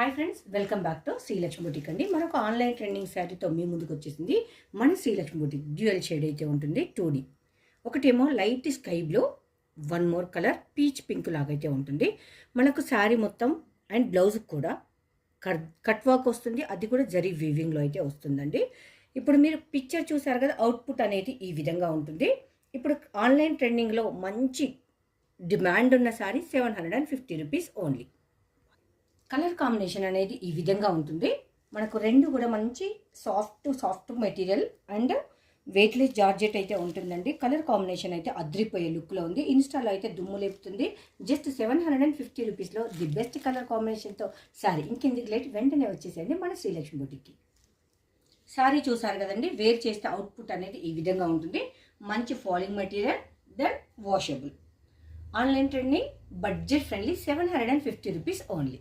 Hi friends, welcome back to Srilakshmi boutique అండి. మనకు online trending శారీతో మీ ముందుకు వచ్చేసింది మన శ్రీలక్ష్మి బుటిక్. డ్యూయల్ షేడ్ అయితే ఉంటుంది, 2D. ఒకటేమో light sky blue, one more colour peach pink లాగైతే ఉంటుంది. మనకు శారీ మొత్తం అండ్ బ్లౌజ్ కూడా కట్ వర్క్ వస్తుంది, అది కూడా జరీ వీవింగ్లో అయితే వస్తుందండి. ఇప్పుడు మీరు పిక్చర్ చూసారు కదా, అవుట్పుట్ అనేది ఈ విధంగా ఉంటుంది. ఇప్పుడు ఆన్లైన్ ట్రెండింగ్లో మంచి డిమాండ్ ఉన్న sari 750 rupees only. Colour combination అనేది ఈ విధంగా ఉంటుంది. మనకు రెండు కూడా మంచి soft material and weightless georgette అయితే ఉంటుందండి. కలర్ కాంబినేషన్ అయితే అద్రిపోయే లుక్లో ఉంది. ఇన్స్టాలో అయితే దుమ్ము లేపుతుంది. జస్ట్ 750 రూపీస్లో ది బెస్ట్ కలర్ కాంబినేషన్తో శారీ. ఇంకెందుకు లేట్, వెంటనే వచ్చేసేయండి మన శ్రీలక్ష్మి బుటిక్కి. శారీ చూసారు కదండి, వేర్ చేస్తే అవుట్పుట్ అనేది ఈ విధంగా ఉంటుంది. మంచి falling material, then washable. Online trending, budget friendly, 750 rupees only.